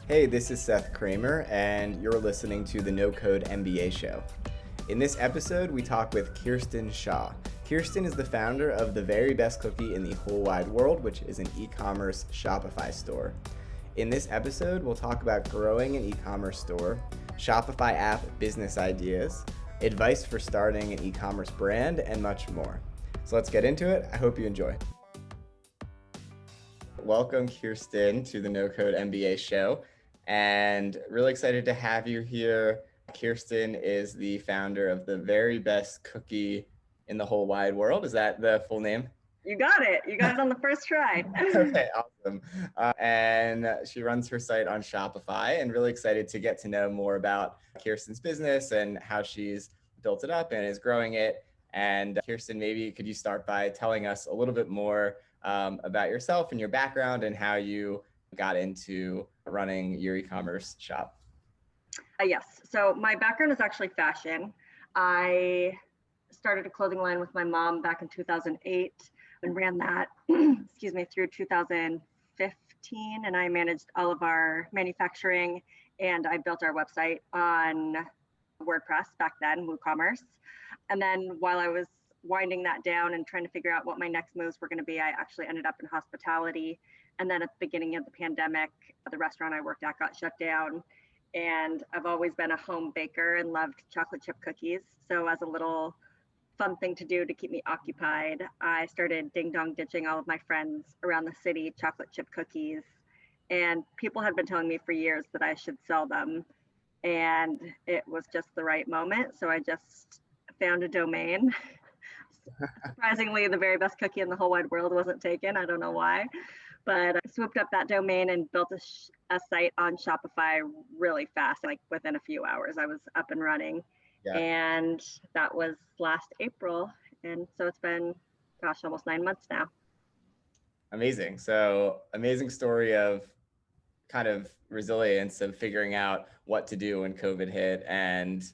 Hey, this is Seth Kramer, and you're listening to the No Code MBA show. In this episode, we talk with Kirstyn Shaw. Kirstyn is the founder of the very best cookie in the whole wide world, which is an e-commerce Shopify store. In this episode, we'll talk about growing an e-commerce store, Shopify app business ideas, advice for starting an e-commerce brand, and much more. So let's get into it. I hope you enjoy. Welcome, Kirstyn, to the No Code MBA show, and really excited to have you here. Kirstyn is the founder of the very best cookie in the whole wide world. Is that the full name? You got it. You got it on the first try. Okay, awesome. And she runs her site on Shopify, and really excited to get to know more about Kirstyn's business and how she's built it up and is growing it. And Kirstyn, maybe could you start by telling us a little bit more about yourself and your background and how you got into running your e-commerce shop? Yes. So my background is actually fashion. I started a clothing line with my mom back in 2008 and ran that, through 2015. And I managed all of our manufacturing, and I built our website on WordPress back then, WooCommerce. And then while I was winding that down and trying to figure out what my next moves were going to be, I actually ended up in hospitality. And then at the beginning of the pandemic, the restaurant I worked at got shut down. And I've always been a home baker and loved chocolate chip cookies. So as a little fun thing to do to keep me occupied, I started ding dong ditching all of my friends around the city chocolate chip cookies. And people had been telling me for years that I should sell them. And it was just the right moment. So I just found a domain. Surprisingly, the very best cookie in the whole wide world wasn't taken. I don't know why, but I swooped up that domain and built a site on Shopify really fast. Like within a few hours, I was up and running. Yeah. And that was last April. And so it's been, almost 9 months now. Amazing. So amazing story of kind of resilience of figuring out what to do when COVID hit and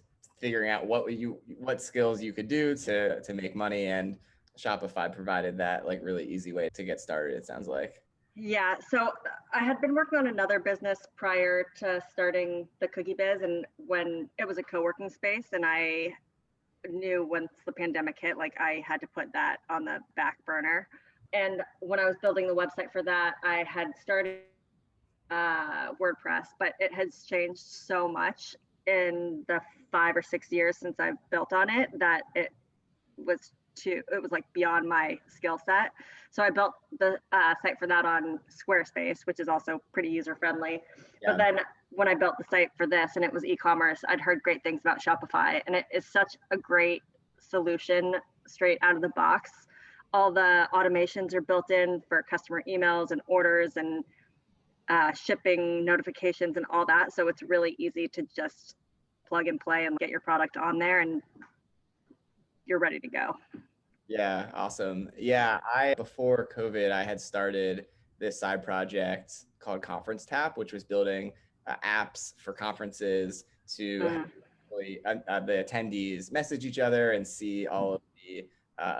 figuring out what skills you could do to make money, and Shopify provided that like really easy way to get started, it sounds like. Yeah, so I had been working on another business prior to starting the cookie biz, and when it was a co-working space, and I knew once the pandemic hit, like I had to put that on the back burner. And when I was building the website for that, I had started WordPress, but it has changed so much in the 5 or 6 years since I've built on it that it was like beyond my skill set. So I built the site for that on Squarespace, which is also pretty user friendly. Yeah. But then when I built the site for this and it was e-commerce, I'd heard great things about Shopify, and it is such a great solution straight out of the box. All the automations are built in for customer emails and orders and shipping notifications and all that. So it's really easy to just plug and play and get your product on there and you're ready to go. Yeah, awesome. Yeah, before COVID, I had started this side project called Conference Tap, which was building apps for conferences to the attendees message each other and see all of the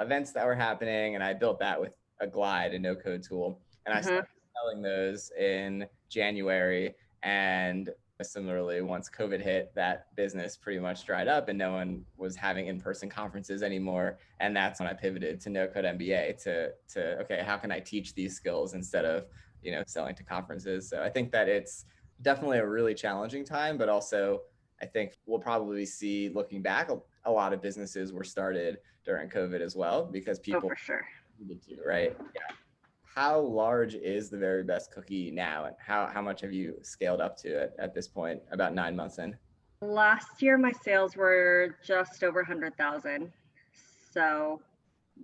events that were happening. And I built that with a Glide, a no-code tool. And I started selling those in January. And similarly, once COVID hit, that business pretty much dried up and no one was having in-person conferences anymore. And that's when I pivoted to No Code MBA to okay, how can I teach these skills instead of, selling to conferences? So I think that it's definitely a really challenging time, but also I think we'll probably see, looking back, a lot of businesses were started during COVID as well because people for sure needed to, right? Yeah. How large is the very best cookie now, and how much have you scaled up to it at this point, about 9 months in? Last year, my sales were just over 100,000. So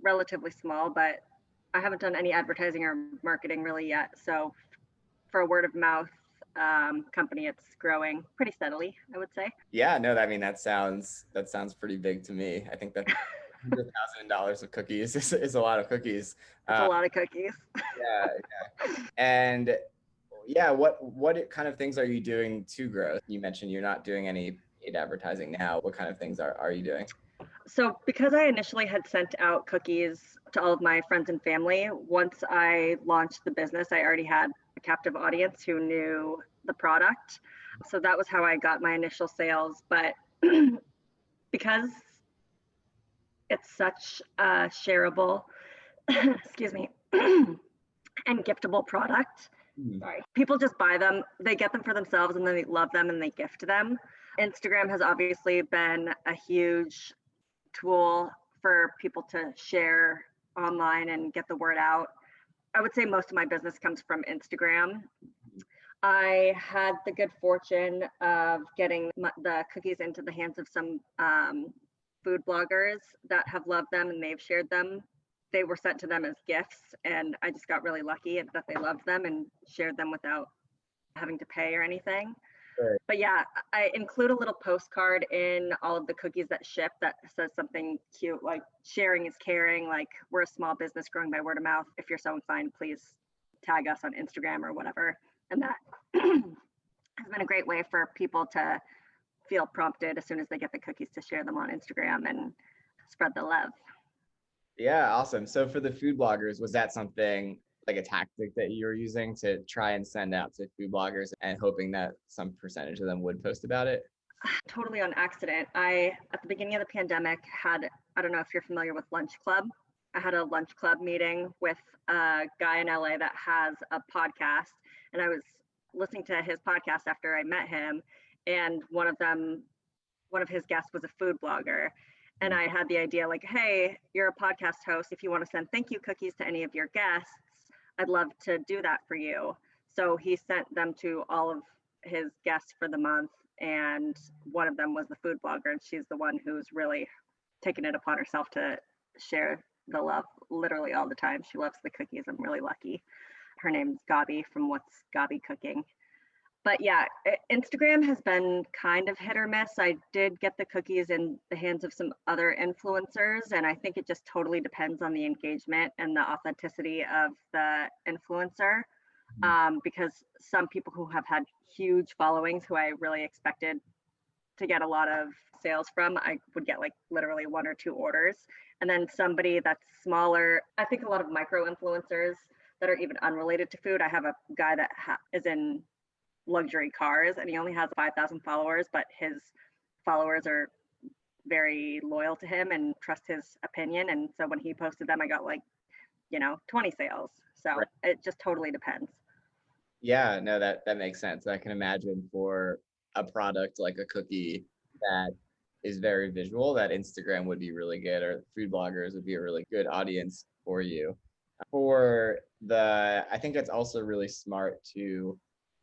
relatively small, but I haven't done any advertising or marketing really yet. So for a word of mouth company, it's growing pretty steadily, I would say. Yeah, no, I mean, that sounds pretty big to me. I think that $100,000 of cookies is a lot of cookies. It's a lot of cookies. Yeah. And yeah, what kind of things are you doing to grow? You mentioned you're not doing any paid advertising now. What kind of things are you doing? So because I initially had sent out cookies to all of my friends and family, once I launched the business, I already had a captive audience who knew the product. So that was how I got my initial sales. But because it's such a shareable, excuse me, and giftable product, sorry, people just buy them, they get them for themselves, and then they love them and they gift them. Instagram has obviously been a huge tool for people to share online and get the word out. I would say most of my business comes from Instagram. I had the good fortune of getting the cookies into the hands of some food bloggers that have loved them and they've shared them. They were sent to them as gifts, and I just got really lucky that they loved them and shared them without having to pay or anything. Right. But yeah, I include a little postcard in all of the cookies that ship that says something cute, like sharing is caring, like we're a small business growing by word of mouth. If you're so inclined, please tag us on Instagram or whatever. And that has been a great way for people to feel prompted as soon as they get the cookies to share them on Instagram and spread the love. Yeah, awesome. So for the food bloggers, was that something like a tactic that you were using to try and send out to food bloggers and hoping that some percentage of them would post about it? Totally on accident. I, at the beginning of the pandemic, had, I don't know if you're familiar with Lunch Club. I had a lunch club meeting with a guy in LA that has a podcast, and I was listening to his podcast after I met him, and one of his guests was a food blogger. And I had the idea like, hey, you're a podcast host. If you want to send thank you cookies to any of your guests, I'd love to do that for you. So he sent them to all of his guests for the month. And one of them was the food blogger. And she's the one who's really taken it upon herself to share the love literally all the time. She loves the cookies. I'm really lucky. Her name's Gabi from What's Gabi Cooking. But yeah, Instagram has been kind of hit or miss. I did get the cookies in the hands of some other influencers, and I think it just totally depends on the engagement and the authenticity of the influencer. Because some people who have had huge followings who I really expected to get a lot of sales from, I would get like literally 1 or 2 orders. And then somebody that's smaller, I think a lot of micro influencers that are even unrelated to food. I have a guy that is in luxury cars and he only has 5,000 followers, but his followers are very loyal to him and trust his opinion. And so when he posted them, I got like, 20 sales. So right. It just totally depends. Yeah, no, that makes sense. I can imagine for a product like a cookie that is very visual, that Instagram would be really good, or food bloggers would be a really good audience for you. I think that's also really smart to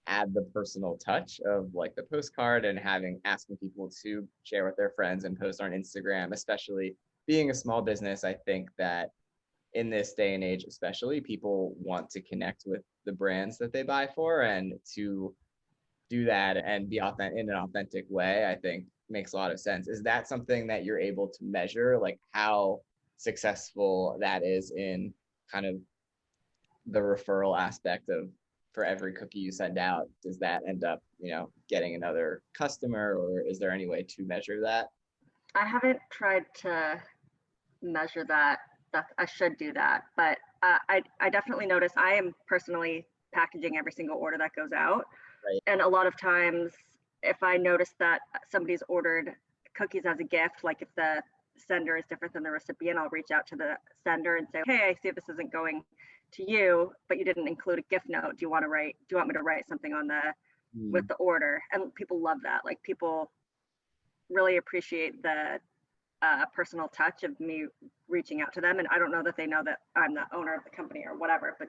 add the personal touch of like the postcard and asking people to share with their friends and post on Instagram. Especially being a small business, I think that in this day and age, especially, people want to connect with the brands that they buy for, and to do that and be authentic in an authentic way, I think makes a lot of sense. Is that something that you're able to measure, like how successful that is in kind of the referral aspect of, for every cookie you send out, does that end up, getting another customer, or is there any way to measure that? I haven't tried to measure that. I should do that, but I definitely notice I am personally packaging every single order that goes out. Right. And a lot of times if I notice that somebody's ordered cookies as a gift, like if the sender is different than the recipient, I'll reach out to the sender and say, hey, I see this isn't going to you, but you didn't include a gift note. Do you want me to write something on with the order? And people love that. Like, people really appreciate the personal touch of me reaching out to them. And I don't know that they know that I'm the owner of the company or whatever, but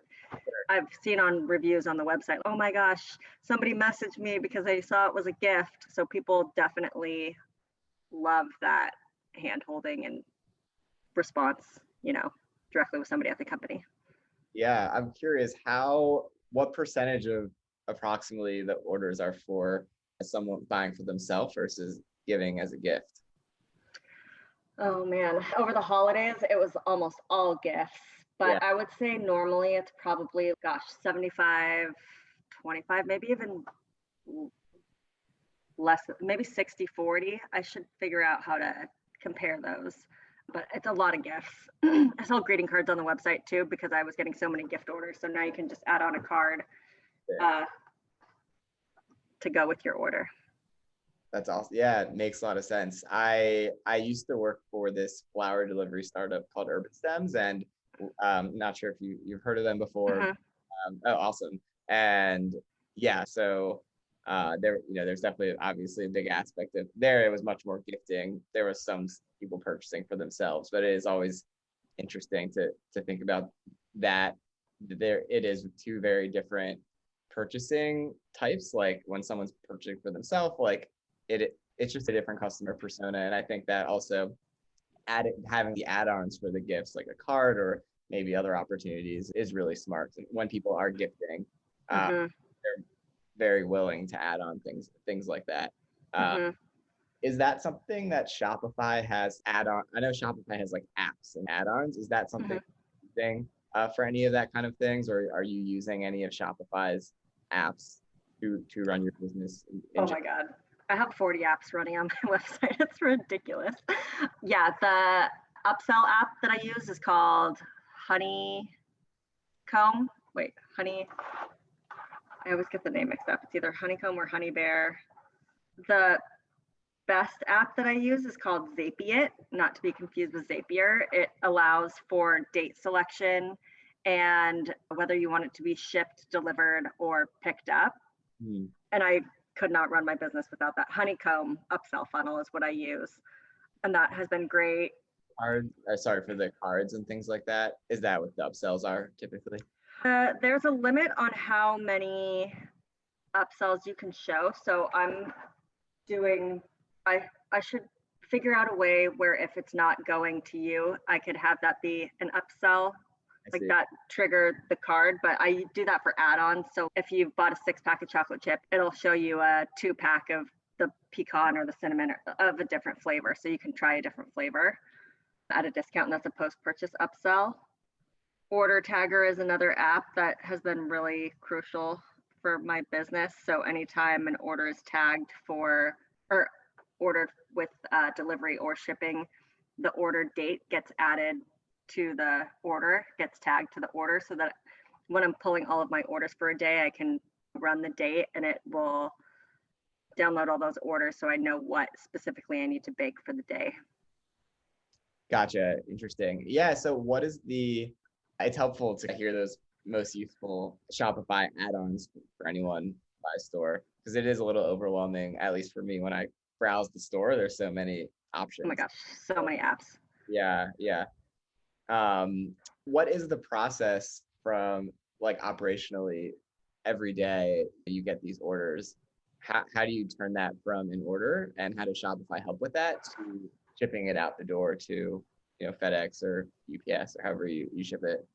I've seen on reviews on the website, oh my gosh, somebody messaged me because they saw it was a gift. So people definitely love that hand holding and response, directly with somebody at the company. Yeah, I'm curious what percentage of approximately the orders are for someone buying for themselves versus giving as a gift? Oh man, over the holidays, it was almost all gifts, but yeah. I would say normally it's probably, 75, 25, maybe even less, maybe 60, 40. I should figure out how to compare those, but it's a lot of gifts. I sell greeting cards on the website too, because I was getting so many gift orders. So now you can just add on a card. to go with your order. That's awesome. Yeah, it makes a lot of sense. I used to work for this flower delivery startup called Urban Stems, and not sure if you've heard of them before. Oh, awesome. And yeah, so there's definitely obviously a big aspect of there. It was much more gifting. There was some people purchasing for themselves, but it is always interesting to think about that. There, it is two very different purchasing types. Like when someone's purchasing for themselves, like it's just a different customer persona. And I think that also having the add-ons for the gifts, like a card or maybe other opportunities, is really smart. And when people are gifting, they're very willing to add on things like that. Is that something that Shopify has add-on? I know Shopify has like apps and add-ons. Is that something for any of that kind of things, or are you using any of Shopify's apps to run your business? Oh my God. I have 40 apps running on my website. It's ridiculous. Yeah, the upsell app that I use is called Honeycomb. I always get the name mixed up. It's either Honeycomb or Honey Bear. The best app that I use is called Zapier, not to be confused with Zapier. It allows for date selection and whether you want it to be shipped, delivered, or picked up. And I could not run my business without that. Honeycomb upsell funnel is what I use. And that has been great. Sorry for the cards and things like that. Is that what the upsells are typically? There's a limit on how many upsells you can show. So I should figure out a way where if it's not going to you, I could have that be an upsell, like that trigger the card. But I do that for add-ons. So if you've bought a 6-pack of chocolate chip, it'll show you a 2-pack of the pecan or the cinnamon of a different flavor. So you can try a different flavor at a discount, and that's a post-purchase upsell. Order Tagger is another app that has been really crucial for my business. So anytime an order is tagged or ordered with delivery or shipping, the order date gets added to the order, gets tagged to the order, so that when I'm pulling all of my orders for a day, I can run the date and it will download all those orders so I know what specifically I need to bake for the day. Gotcha. Interesting. Yeah. So it's helpful to hear those most useful Shopify add-ons for anyone by store, because it is a little overwhelming, at least for me, when I browse the store. There's so many options. Oh my gosh, so many apps. Yeah. What is the process from like operationally every day you get these orders? How do you turn that from an order, and how does Shopify help with that, to shipping it out the door to FedEx or UPS or however you ship it?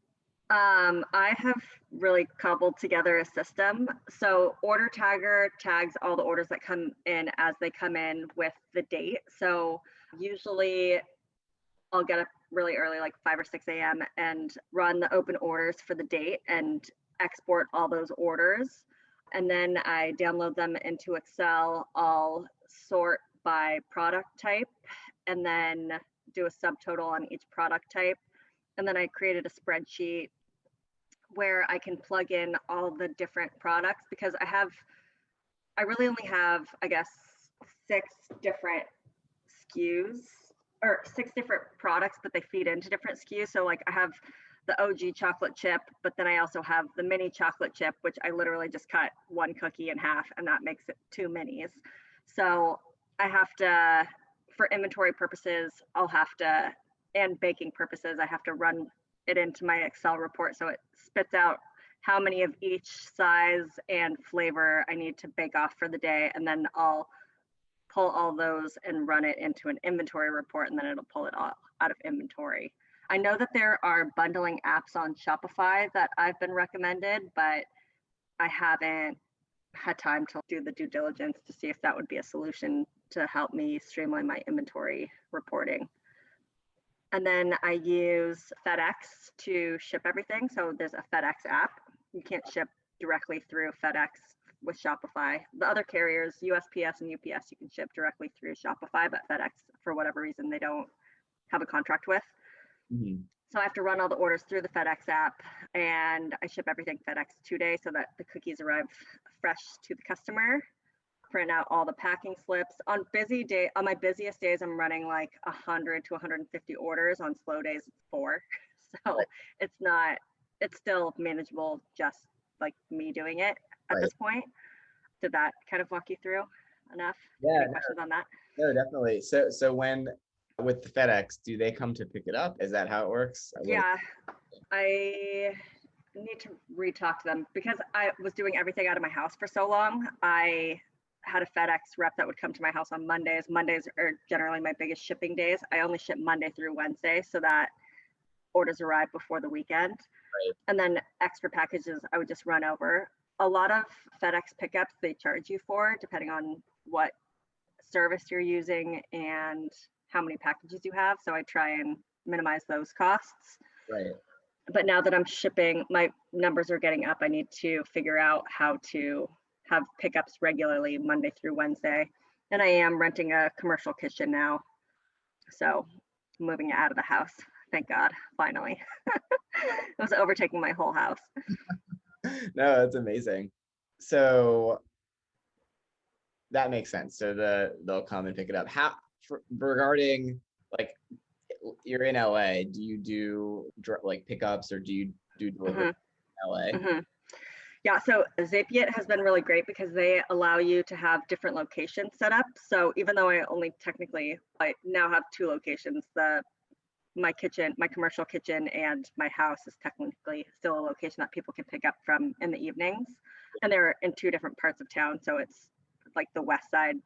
I have really cobbled together a system. So Order Tagger tags all the orders that come in as they come in with the date. So usually I'll get up really early, like 5 or 6 a.m. and run the open orders for the date and export all those orders. And then I download them into Excel. I'll sort by product type and then do a subtotal on each product type. And then I created a spreadsheet where I can plug in all the different products, because I really only have, I guess, 6 different SKUs or 6 different products, but they feed into different SKUs. So like I have the OG chocolate chip, but then I also have the mini chocolate chip, which I literally just cut one cookie in half, and that makes it 2 minis. So I have to, for inventory purposes, and baking purposes, I have to run it into my Excel report so it spits out how many of each size and flavor I need to bake off for the day. And then I'll pull all those and run it into an inventory report, and then it'll pull it all out of inventory. I know that there are bundling apps on Shopify that I've been recommended, but I haven't had time to do the due diligence to see if that would be a solution to help me streamline my inventory reporting. And then I use FedEx to ship everything. So there's a FedEx app. You can't ship directly through FedEx with Shopify. The other carriers, USPS and UPS, you can ship directly through Shopify, but FedEx, for whatever reason, they don't have a contract with. So I have to run all the orders through the FedEx app, and I ship everything FedEx 2 days so that the cookies arrive fresh to the customer. print out all the packing slips. On my busiest days, I'm running like 100 to 150 orders. On slow days, it's 4. So Right. it's still manageable, just like me doing it at Right. this point. Did that kind of walk you through enough? Yeah, Any questions on that? no, definitely. So when with the FedEx, do they come to pick it up? Is that how it works? Yeah, I need to re-talk to them because I was doing everything out of my house for so long. I had a FedEx rep that would come to my house on Mondays. Mondays are generally my biggest shipping days. I only ship Monday through Wednesday so that orders arrive before the weekend. Right. And then extra packages I would just run over. A lot of FedEx pickups they charge you for depending on what service you're using and how many packages you have. So I try and minimize those costs. Right. But now that I'm shipping, my numbers are getting up. I need to figure out how to have pickups regularly Monday through Wednesday. And I am renting a commercial kitchen now. So moving it out of the house. Thank God, finally. It was overtaking my whole house. No, that's amazing. So that makes sense. So they'll come and pick it up. Regarding like you're in LA, do you do like pickups or do you do delivery in LA? Mm-hmm. Yeah, so Zapier has been really great because they allow you to have different locations set up. So even though I now have 2 locations, my kitchen, my commercial kitchen, and my house is technically still a location that people can pick up from in the evenings. And they're in 2 different parts of town. So it's like the west side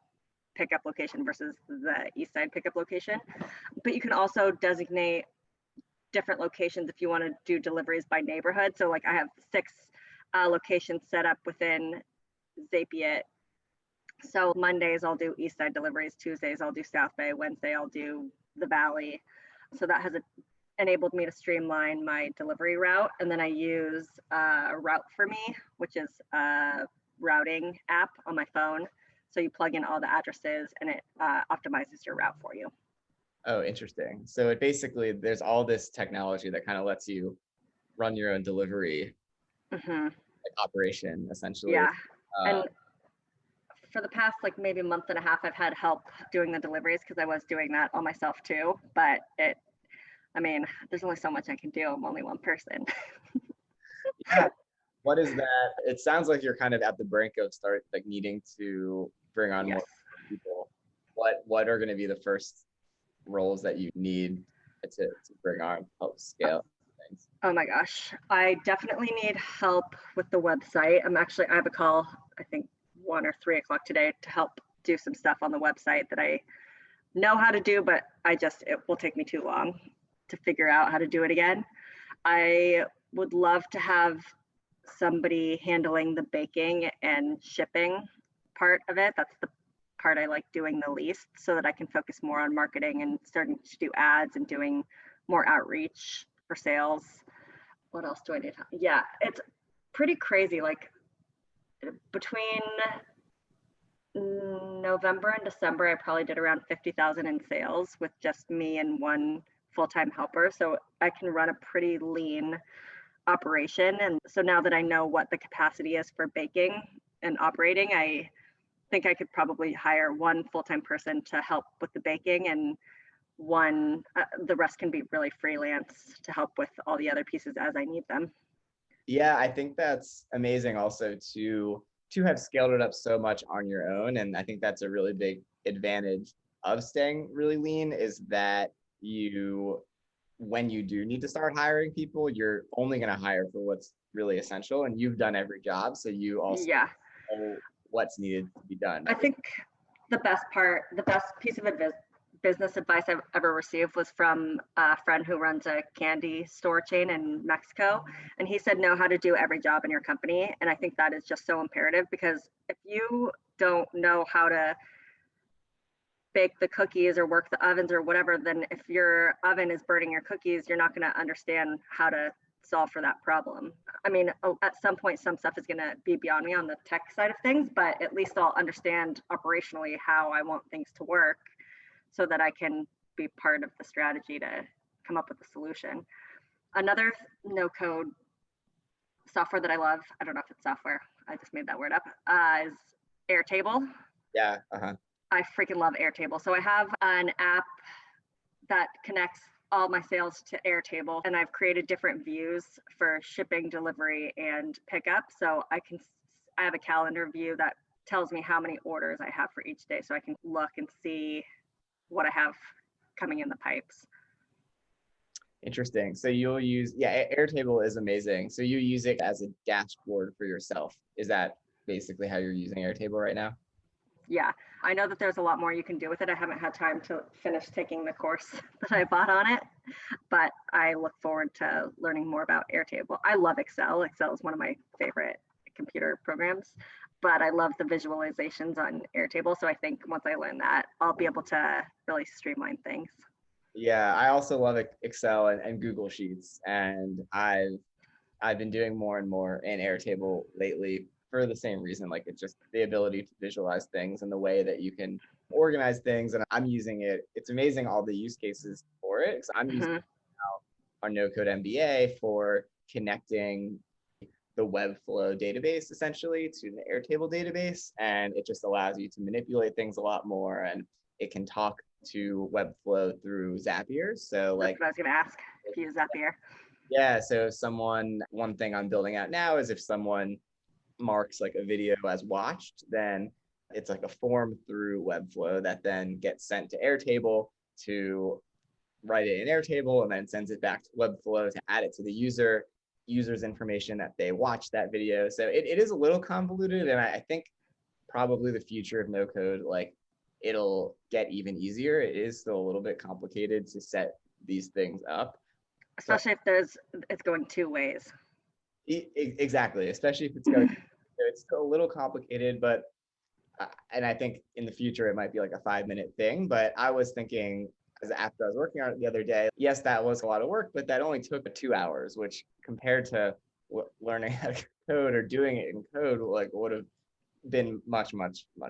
pickup location versus the east side pickup location. But you can also designate different locations if you want to do deliveries by neighborhood. So like I have 6 locations set up within Zapier. So Mondays I'll do east side deliveries, Tuesdays I'll do South Bay, Wednesday I'll do the Valley. So that has enabled me to streamline my delivery route. And then I use Route for Me, which is a routing app on my phone. So you plug in all the addresses and it optimizes your route for you. Oh, interesting. So it basically, there's all this technology that kind of lets you run your own delivery like operation, essentially. Yeah. And for the past like maybe a month and a half, I've had help doing the deliveries because I was doing that all myself too. But there's only so much I can do. I'm only one person. Yeah. What is that? It sounds like you're kind of at the brink of needing to bring on more people. What are going to be the first roles that you need to bring on, help scale things? Oh my gosh. I definitely need help with the website. I have a call, I think 1 or 3 o'clock today to help do some stuff on the website that I know how to do, but it will take me too long to figure out how to do it again. I would love to have somebody handling the baking and shipping part of it. That's the part I like doing the least so that I can focus more on marketing and starting to do ads and doing more outreach for sales. What else do I need? Yeah, it's pretty crazy. Like between November and December, I probably did around 50,000 in sales with just me and 1 full-time helper. So I can run a pretty lean operation. And so now that I know what the capacity is for baking and operating, I think I could probably hire 1 full-time person to help with the baking and the rest can be really freelance to help with all the other pieces as I need them. Yeah, I think that's amazing also to have scaled it up so much on your own. And I think that's a really big advantage of staying really lean is that when you do need to start hiring people, you're only going to hire for what's really essential. And you've done every job. So you also know what's needed to be done. I think the best piece of business advice I've ever received was from a friend who runs a candy store chain in Mexico. And he said, know how to do every job in your company. And I think that is just so imperative because if you don't know how to bake the cookies or work the ovens or whatever, then if your oven is burning your cookies, you're not going to understand how to solve for that problem. I mean, at some point, some stuff is going to be beyond me on the tech side of things, but at least I'll understand operationally how I want things to work so that I can be part of the strategy to come up with a solution. Another no-code software that I love, I don't know if it's software, I just made that word up, is Airtable. Yeah. Uh-huh. I freaking love Airtable. So I have an app that connects all my sales to Airtable, and I've created different views for shipping, delivery, and pickup. So I have a calendar view that tells me how many orders I have for each day, so I can look and see what I have coming in the pipes. Interesting. So you'll use, yeah, Airtable is amazing. So you use it as a dashboard for yourself. Is that basically how you're using Airtable right now? Yeah, I know that there's a lot more you can do with it. I haven't had time to finish taking the course that I bought on it, but I look forward to learning more about Airtable. I love Excel. Excel is one of my favorite computer programs, but I love the visualizations on Airtable. So I think once I learn that, I'll be able to really streamline things. Yeah, I also love Excel and Google Sheets, and I've been doing more and more in Airtable lately for the same reason. Like it's just the ability to visualize things and the way that you can organize things. And I'm using it. It's amazing all the use cases for it. So I'm using our no code MBA for connecting the Webflow database essentially to the Airtable database. And it just allows you to manipulate things a lot more. And it can talk to Webflow through Zapier. So That's what I was going to ask, if you use Zapier. Yeah, so one thing I'm building out now is if someone marks like a video as watched, then it's like a form through Webflow that then gets sent to Airtable to write it in Airtable and then sends it back to Webflow to add it to the user's information that they watched that video. So it is a little convoluted, and I think probably the future of no code, like it'll get even easier. It is still a little bit complicated to set these things up. Especially if it's going two ways. Exactly, especially if it's going. It's still a little complicated, but and I think in the future it might be like a 5-minute thing. But I was thinking, as after I was working on it the other day, yes, that was a lot of work, but that only took 2 hours, which compared to learning how to code or doing it in code, like would have been much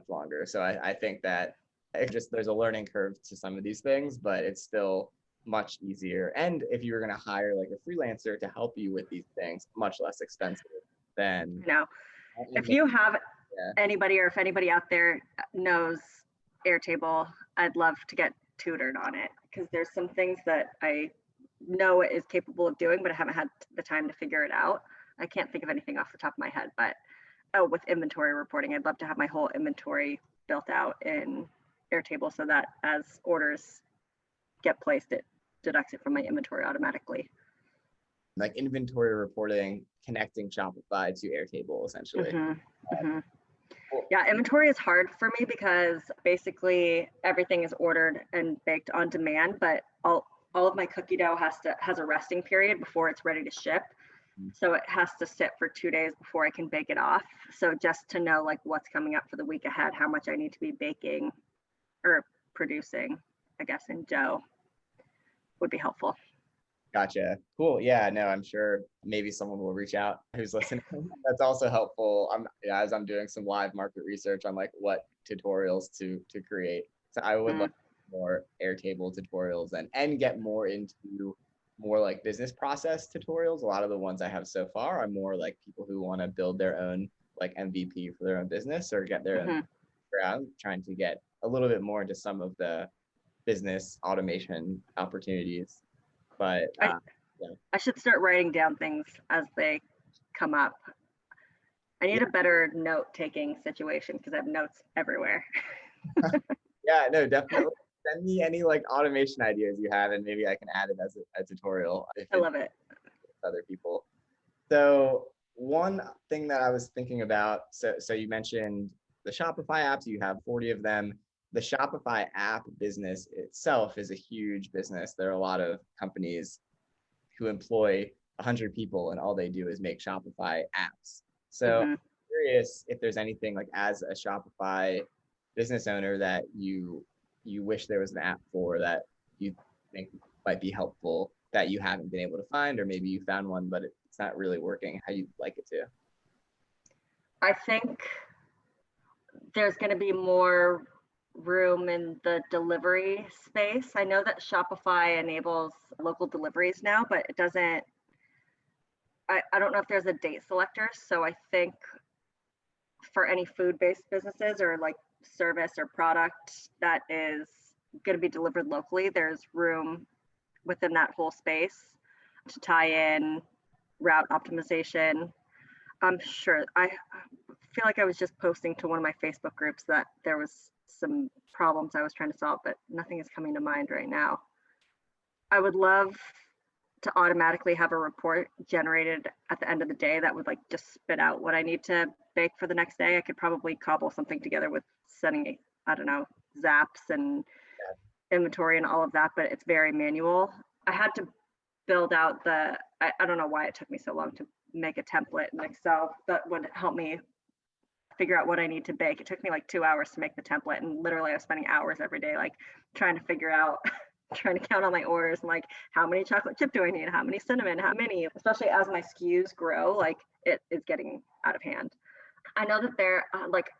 longer. So I think that there's a learning curve to some of these things, but it's still much easier. And if you were going to hire like a freelancer to help you with these things, much less expensive than. If you have anybody, or if anybody out there knows Airtable, I'd love to get tutored on it, because there's some things that I know it is capable of doing, but I haven't had the time to figure it out. I can't think of anything off the top of my head, but with inventory reporting, I'd love to have my whole inventory built out in Airtable so that as orders get placed, it deducts it from my inventory automatically. Like inventory reporting, connecting Shopify to Airtable, essentially. Yeah, inventory is hard for me because basically everything is ordered and baked on demand, but all of my cookie dough has a resting period before it's ready to ship. So it has to sit for 2 days before I can bake it off. So just to know like what's coming up for the week ahead, how much I need to be baking or producing, I guess, in dough would be helpful. Gotcha. Cool. Yeah, no, I'm sure maybe someone will reach out who's listening. That's also helpful. As I'm doing some live market research on like what tutorials to create. So I would love more Airtable tutorials and get more into more like business process tutorials. A lot of the ones I have so far are more like people who want to build their own like MVP for their own business or get their own ground, trying to get a little bit more into some of the business automation opportunities. But I should start writing down things as they come up. I need a better note-taking situation because I have notes everywhere. Yeah, no, definitely. Send me any like automation ideas you have, and maybe I can add it as a tutorial. I love it. With other people. So one thing that I was thinking about, so you mentioned the Shopify apps, you have 40 of them. The Shopify app business itself is a huge business. There are a lot of companies who employ 100 people and all they do is make Shopify apps. So I'm curious if there's anything like as a Shopify business owner that you wish there was an app for that you think might be helpful that you haven't been able to find, or maybe you found one, but it's not really working how you'd like it to. I think there's going to be more room in the delivery space. I know that Shopify enables local deliveries now, but it doesn't, I don't know if there's a date selector. So I think for any food-based businesses or like service or product that is going to be delivered locally, there's room within that whole space to tie in route optimization. I'm sure, I feel like I was just posting to one of my Facebook groups that there was some problems I was trying to solve, but nothing is coming to mind right now. I would love to automatically have a report generated at the end of the day that would like just spit out what I need to bake for the next day. I could probably cobble something together with sending, I don't know, zaps and inventory and all of that, but it's very manual. I had to build out I don't know why it took me so long to make a template in Excel that would help me figure out what I need to bake. It took me like 2 hours to make the template, and literally I was spending hours every day like trying to figure out trying to count all my orders and like how many chocolate chip do I need, how many cinnamon, how many, especially as my SKUs grow, like it is getting out of hand. I know that they're like,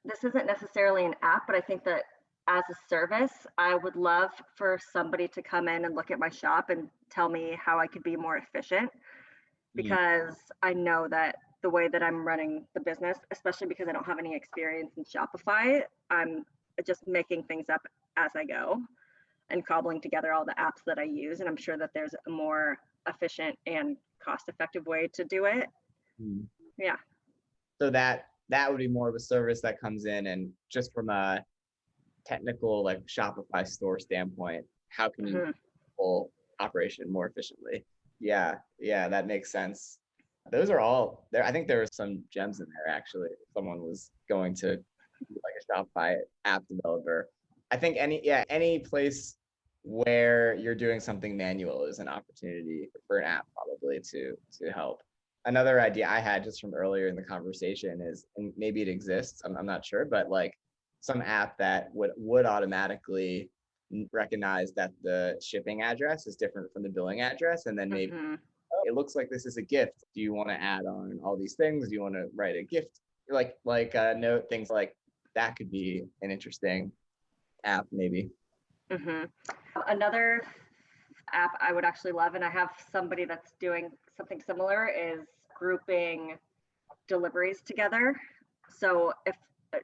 this isn't necessarily an app, but I think that as a service, I would love for somebody to come in and look at my shop and tell me how I could be more efficient, because I know that the way that I'm running the business, especially because I don't have any experience in Shopify, I'm just making things up as I go and cobbling together all the apps that I use. And I'm sure that there's a more efficient and cost-effective way to do it. Yeah. So that would be more of a service that comes in, and just from a technical like Shopify store standpoint, how can you make the whole operation more efficiently? Yeah, that makes sense. Those are all there. I think there are some gems in there actually. If someone was going to be like a Shopify app developer, I think any place where you're doing something manual is an opportunity for an app probably to help. Another idea I had just from earlier in the conversation is, and maybe it exists, I'm not sure, but like some app that would automatically recognize that the shipping address is different from the billing address, and then maybe it looks like this is a gift. Do you want to add on all these things? Do you want to write a gift like a note? Things like that could be an interesting app maybe. Another app I would actually love, and I have somebody that's doing something similar, is grouping deliveries together. So if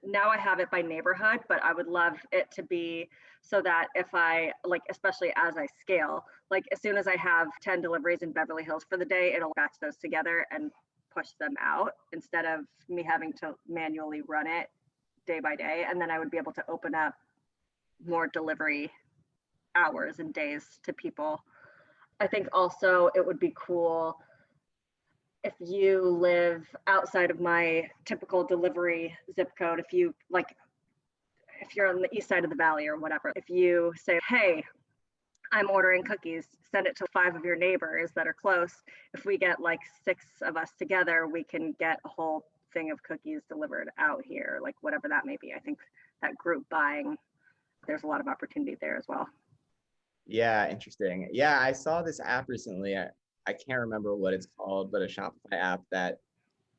now I have it by neighborhood, but I would love it to be so that if I like, especially as I scale, like as soon as I have 10 deliveries in Beverly Hills for the day, it'll batch those together and push them out instead of me having to manually run it day by day. And then I would be able to open up more delivery hours and days to people. I think also it would be cool if you live outside of my typical delivery zip code, if you're on the east side of the valley or whatever, if you say, hey, I'm ordering cookies, send it to 5 of your neighbors that are close. If we get like 6 of us together, we can get a whole thing of cookies delivered out here, like whatever that may be. I think that group buying, there's a lot of opportunity there as well. Yeah, interesting. Yeah, I saw this app recently. I can't remember what it's called, but a Shopify app that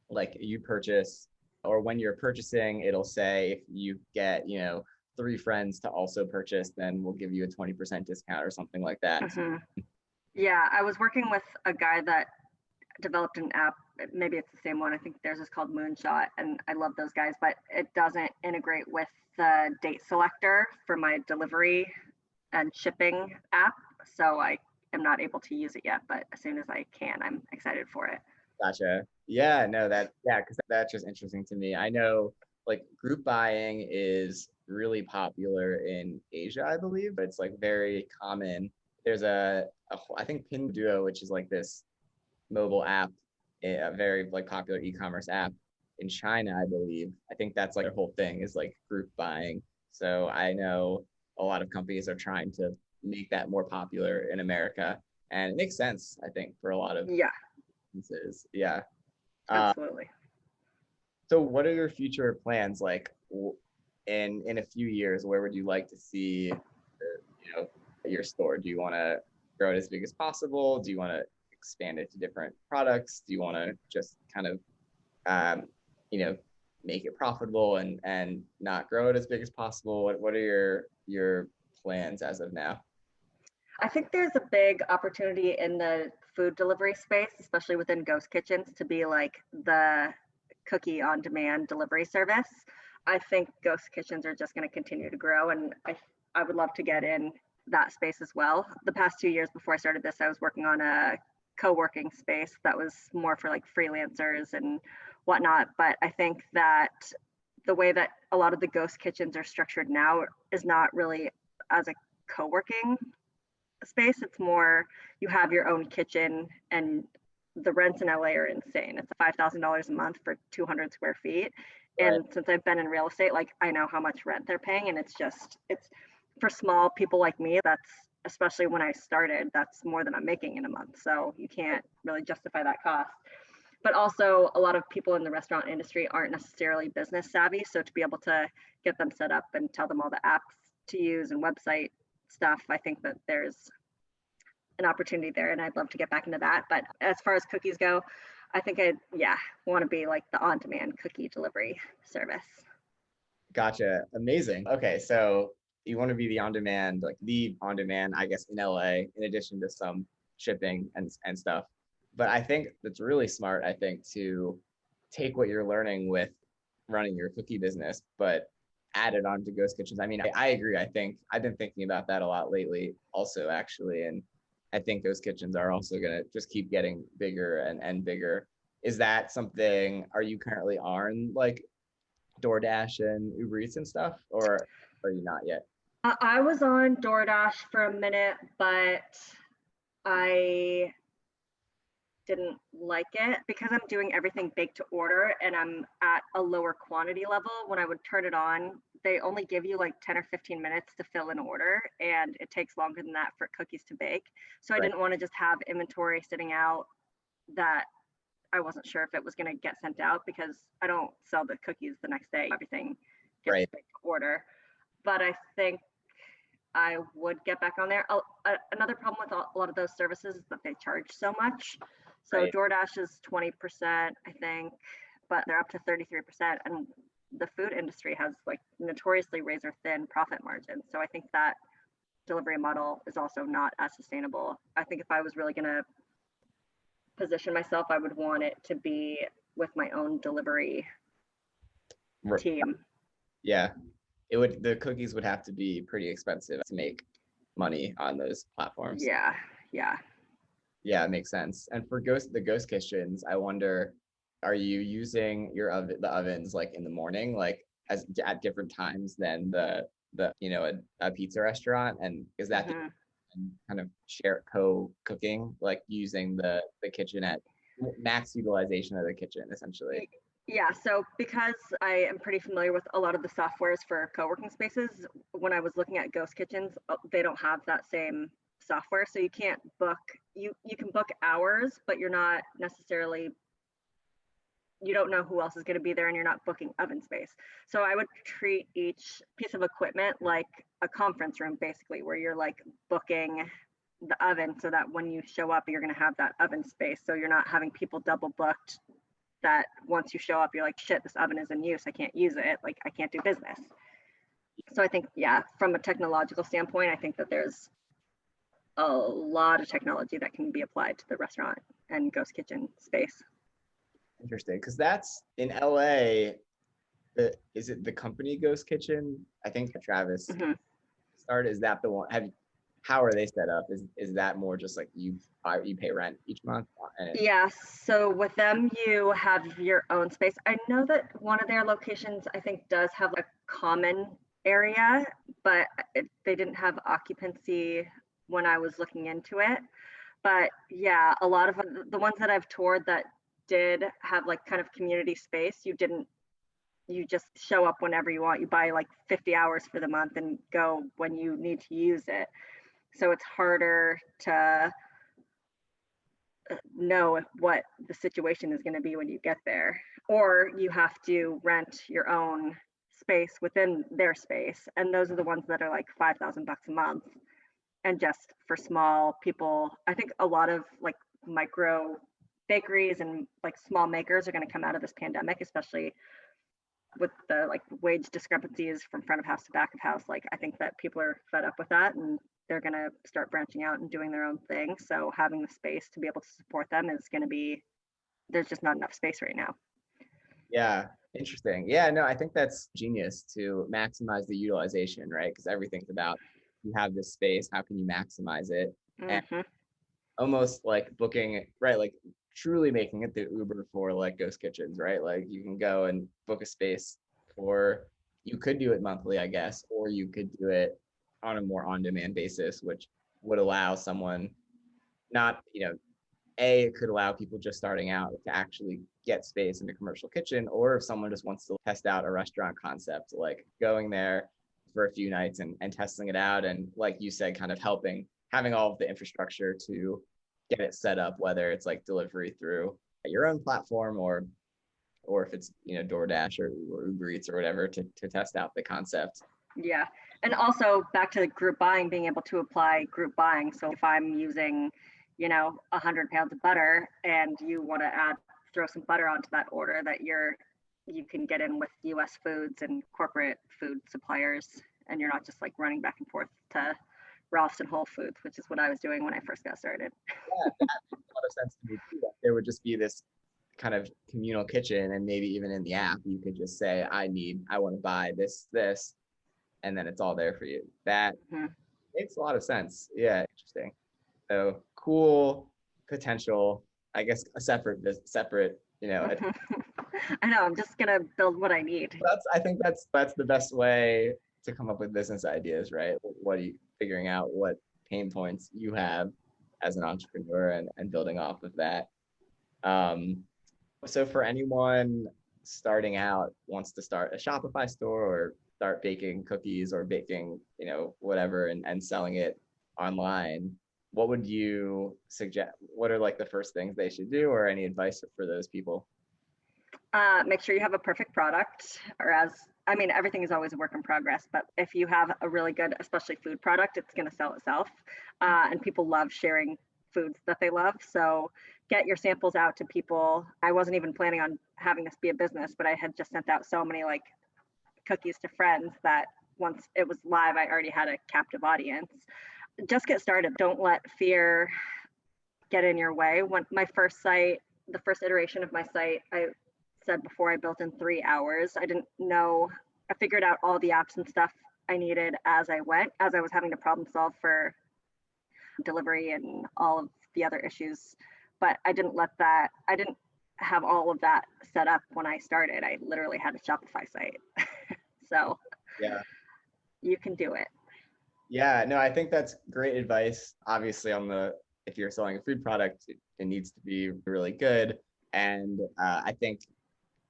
like you purchase, or when you're purchasing, it'll say if you get, 3 friends to also purchase, then we'll give you a 20% discount or something like that. Yeah, I was working with a guy that developed an app. Maybe it's the same one. I think theirs is called Moonshot, and I love those guys, but it doesn't integrate with the date selector for my delivery and shipping app. So I am not able to use it yet, but as soon as I can, I'm excited for it. Gotcha. Yeah, no, because that's just interesting to me. I know like group buying is really popular in Asia, I believe, but it's like very common. There's I think Pinduo, which is like this mobile app, a very like popular e-commerce app in China, I believe. I think that's like their whole thing is like group buying. So I know a lot of companies are trying to make that more popular in America, and it makes sense, I think, for a lot of businesses. Yeah, absolutely. So what are your future plans like in a few years? Where would you like to see your store? Do you want to grow it as big as possible? Do you want to expand it to different products? Do you want to just kind of make it profitable and not grow it as big as possible? What are your plans as of now? I think there's a big opportunity in the food delivery space, especially within ghost kitchens, to be like the cookie on demand delivery service. I think ghost kitchens are just going to continue to grow, and I would love to get in that space as well. The past 2 years before I started this, I was working on a co-working space that was more for like freelancers and whatnot. But I think that the way that a lot of the ghost kitchens are structured now is not really as a co-working space. It's more you have your own kitchen, and the rents in LA are insane. It's $5,000 a month for 200 square feet. Right. And since I've been in real estate, like I know how much rent they're paying, and it's for small people like me, that's, especially when I started, that's more than I'm making in a month. So you can't really justify that cost. But also a lot of people in the restaurant industry aren't necessarily business savvy. So to be able to get them set up and tell them all the apps to use and website stuff, I think that there's an opportunity there, and I'd love to get back into that. But as far as cookies go, I think I want to be like the on-demand cookie delivery service. Gotcha. Amazing. Okay, so you want to be the on-demand, I guess, in LA, in addition to some shipping and stuff. But I think that's really smart, I think, to take what you're learning with running your cookie business, but add it on to ghost kitchens. I mean, I agree. I think I've been thinking about that a lot lately also, actually. And I think ghost kitchens are also going to just keep getting bigger and bigger. Is that something, are you currently on like DoorDash and Uber Eats and stuff, or are you not yet? I was on DoorDash for a minute, but I didn't like it because I'm doing everything baked to order and I'm at a lower quantity level. When I would turn it on, they only give you like 10 or 15 minutes to fill an order, and it takes longer than that for cookies to bake. So I didn't want to just have inventory sitting out that I wasn't sure if it was going to get sent out, because I don't sell the cookies the next day. Everything gets baked to order. But I think I would get back on there. Another problem with a lot of those services is that they charge so much. So DoorDash is 20%, I think, but they're up to 33%. And the food industry has like notoriously razor thin profit margins. So I think that delivery model is also not as sustainable. I think if I was really going to position myself, I would want it to be with my own delivery team. Yeah. The cookies would have to be pretty expensive to make money on those platforms. Yeah. Yeah, it makes sense. And for the ghost kitchens, I wonder, are you using the ovens like in the morning, like at different times than the a pizza restaurant? And is that kind of share co-cooking, like using the kitchen at max utilization of the kitchen, essentially? Yeah, so because I am pretty familiar with a lot of the softwares for co-working spaces, when I was looking at ghost kitchens, they don't have that same software. So you can't book, you can book hours, but you're not necessarily, you don't know who else is going to be there, and you're not booking oven space. So I would treat each piece of equipment like a conference room, basically, where you're like booking the oven so that when you show up, you're going to have that oven space. So you're not having people double booked, that once you show up, you're like, shit, this oven is in use, I can't use it, like I can't do business. So I think, from a technological standpoint, I think that there's a lot of technology that can be applied to the restaurant and ghost kitchen space. Interesting, because that's in LA. Is it the company Ghost Kitchen? I think Travis started. Is that the one? How are they set up? Is that more just like you pay rent each month? Yeah, so with them, you have your own space. I know that one of their locations, I think, does have a common area, but they didn't have occupancy when I was looking into it. But yeah, a lot of the ones that I've toured that did have like kind of community space, you just show up whenever you want. You buy like 50 hours for the month and go when you need to use it. So it's harder to know what the situation is going to be when you get there, or you have to rent your own space within their space, and those are the ones that are like $5,000 a month. And just for small people, I think a lot of like micro bakeries and like small makers are going to come out of this pandemic, especially with the like wage discrepancies from front of house to back of house. Like I think that people are fed up with that, and they're going to start branching out and doing their own thing. So having the space to be able to support them is going to be, there's just not enough space right now. Yeah, interesting. Yeah, no, I think that's genius to maximize the utilization, right? Because everything's about you have this space, how can you maximize it? And Hmm. almost like booking, right? Like truly making it the Uber for like ghost kitchens, right? Like you can go and book a space for, you could do it monthly, I guess, or you could do it on a more on-demand basis, which would allow someone not, it could allow people just starting out to actually get space in a commercial kitchen, or if someone just wants to test out a restaurant concept, like going there for a few nights and testing it out. And like you said, kind of having all of the infrastructure to get it set up, whether it's like delivery through your own platform or if it's, DoorDash or Uber Eats or whatever to test out the concept. Yeah. And also back to group buying, being able to apply group buying. So if I'm using, 100 pounds of butter and you want to throw some butter onto that order that you can get in with US foods and corporate food suppliers, and you're not just like running back and forth to Ralph's and Whole Foods, which is what I was doing when I first got started. Yeah, that makes a lot of sense to me too. That there would just be this kind of communal kitchen, and maybe even in the app, you could just say, I want to buy this, and then it's all there for you. That Mhm. makes a lot of sense. Yeah, interesting. So cool potential, I guess, a separate, I know, I'm just going to build what I need. I think that's the best way to come up with business ideas, right? What are you figuring out what pain points you have as an entrepreneur and building off of that. Um, so for anyone starting out, wants to start a Shopify store or start baking cookies or baking, whatever and selling it online, what would you suggest? What are like the first things they should do, or any advice for those people? Make sure you have a perfect product, or I mean, everything is always a work in progress, but if you have a really good, especially food product, it's going to sell itself. And people love sharing foods that they love. So get your samples out to people. I wasn't even planning on having this be a business, but I had just sent out so many like cookies to friends that once it was live, I already had a captive audience. Just get started. Don't let fear get in your way. When my first site, the first iteration of my site, I said before, I built in 3 hours. I didn't know, I figured out all the apps and stuff I needed as I went, as I was having to problem solve for delivery and all of the other issues. But I didn't have all of that set up when I started. I literally had a Shopify site. So Yeah. you can do it. Yeah, no, I think that's great advice. Obviously, if you're selling a food product, it needs to be really good. And I think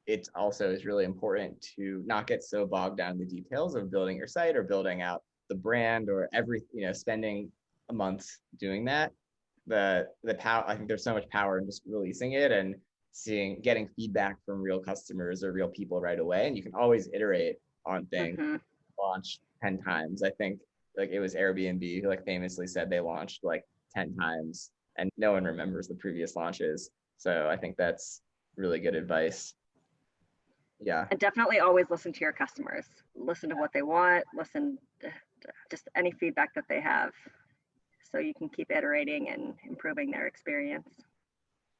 it also is really important to not get so bogged down in the details of building your site or building out the brand or spending a month doing that. The power, I think there's so much power in just releasing it and getting feedback from real customers or real people right away. And you can always iterate on things. Mm-hmm. Launch 10 times. I think like it was Airbnb who like famously said they launched like 10 times and no one remembers the previous launches. So I think that's really good advice. Yeah. And definitely always listen to your customers. Listen to what they want. Listen to just any feedback that they have, so you can keep iterating and improving their experience.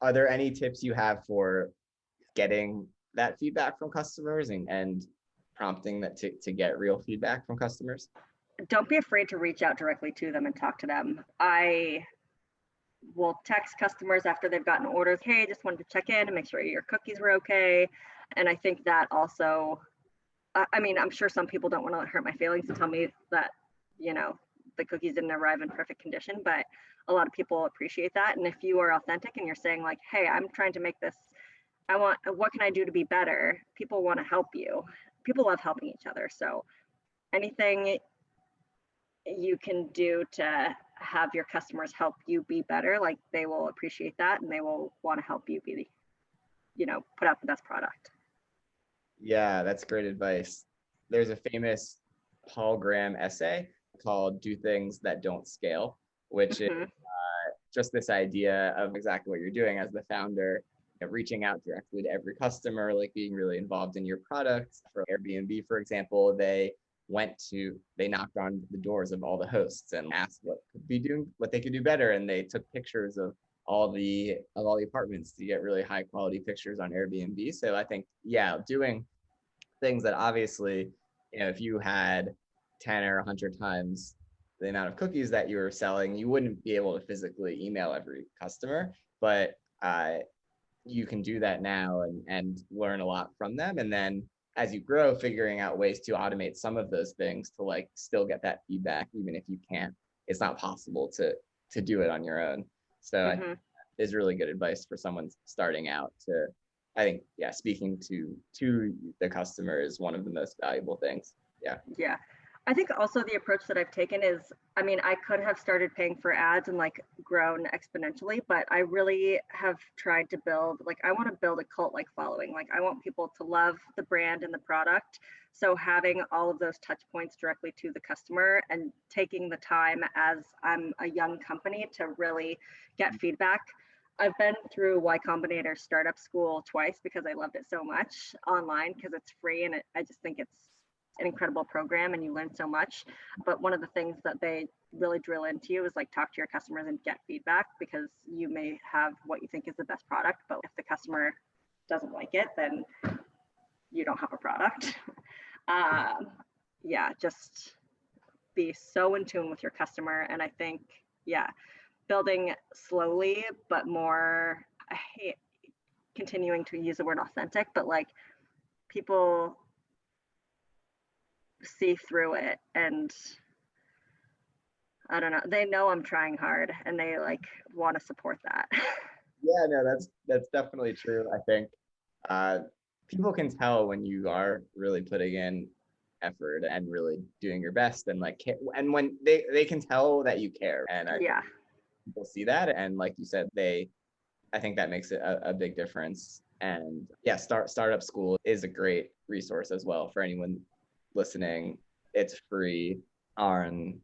Are there any tips you have for getting that feedback from customers and prompting that to get real feedback from customers? Don't be afraid to reach out directly to them and talk to them. I will text customers after they've gotten orders. Hey, just wanted to check in and make sure your cookies were okay. And I think that also, I mean, I'm sure some people don't want to hurt my feelings to tell me that, you know, the cookies didn't arrive in perfect condition, but a lot of people appreciate that. And if you are authentic and you're saying like, hey, I'm trying to make this, what can I do to be better? People want to help you. People love helping each other. So anything you can do to have your customers help you be better, like they will appreciate that and they will want to help you be, put out the best product. Yeah, that's great advice. There's a famous Paul Graham essay called Do Things That Don't Scale, which is Mm-hmm. just this idea of exactly what you're doing as the founder, reaching out directly to every customer, like being really involved in your product. For Airbnb, for example, they knocked on the doors of all the hosts and asked what they could do better. And they took pictures of all the apartments to get really high quality pictures on Airbnb. So I think, yeah, doing things that obviously, if you had 10 or 100 times the amount of cookies that you were selling, you wouldn't be able to physically email every customer, but you can do that now and learn a lot from them. And then as you grow, figuring out ways to automate some of those things to like still get that feedback, even if you can't, it's not possible to do it on your own. So I think is really good advice for someone starting out to, I think, yeah, speaking to the customer is one of the most valuable things. Yeah. Yeah. I think also the approach that I've taken is, I mean, I could have started paying for ads and like grown exponentially, but I really have tried to build, like, I want to build a cult like following. Like, I want people to love the brand and the product. So having all of those touch points directly to the customer and taking the time as I'm a young company to really get feedback. I've been through Y Combinator startup school twice because I loved it so much online because it's free and I just think it's an incredible program and you learn so much. But one of the things that they really drill into you is like talk to your customers and get feedback, because you may have what you think is the best product, but if the customer doesn't like it, then you don't have a product. Yeah, just be so in tune with your customer. And I think, yeah, building slowly, but more, I hate continuing to use the word authentic, but like people see through it and I don't know, they know I'm trying hard and they like want to support that. Yeah, no, that's definitely true. I think people can tell when you are really putting in effort and really doing your best and like and when they can tell that you care, and I Yeah. think people see that, and like you said, I think that makes it a big difference. And yeah, startup school is a great resource as well for anyone listening. It's free on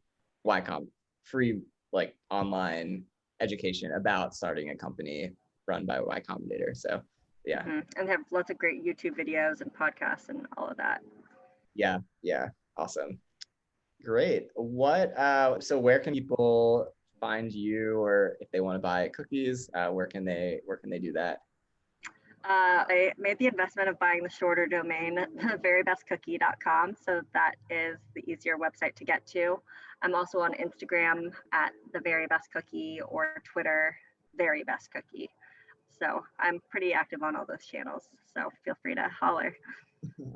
YCOM, free like online education about starting a company run by Y Combinator. So yeah. And have lots of great YouTube videos and podcasts and all of that. Yeah. Awesome. Great. So where can people find you, or if they want to buy cookies, where can they do that? I made the investment of buying the shorter domain, theverybestcookie.com. So that is the easier website to get to. I'm also on Instagram at theverybestcookie or Twitter, verybestcookie. So I'm pretty active on all those channels. So feel free to holler.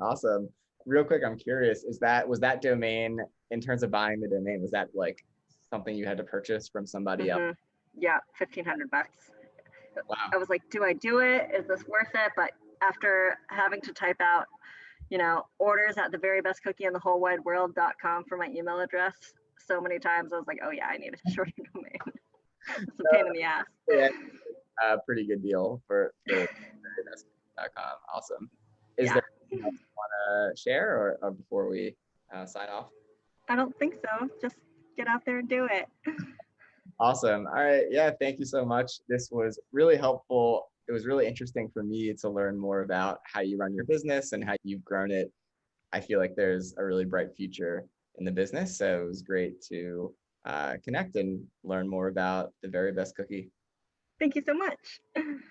Awesome. Real quick, I'm curious, was that domain, in terms of buying the domain, was that like something you had to purchase from somebody else? Yeah, $1,500. Wow. I was like, do I do it? Is this worth it? But after having to type out, orders at theverybestcookie in the whole wide world.com for my email address so many times, I was like, oh yeah, I need a shorter domain. It's a pain in the ass. Yeah, pretty good deal for theverybestcookie.com. Awesome. Is there anything else you want to share, or before we sign off? I don't think so. Just get out there and do it. Awesome. All right. Yeah. Thank you so much. This was really helpful. It was really interesting for me to learn more about how you run your business and how you've grown it. I feel like there's a really bright future in the business. So it was great to connect and learn more about the Very Best Cookie. Thank you so much. Awesome.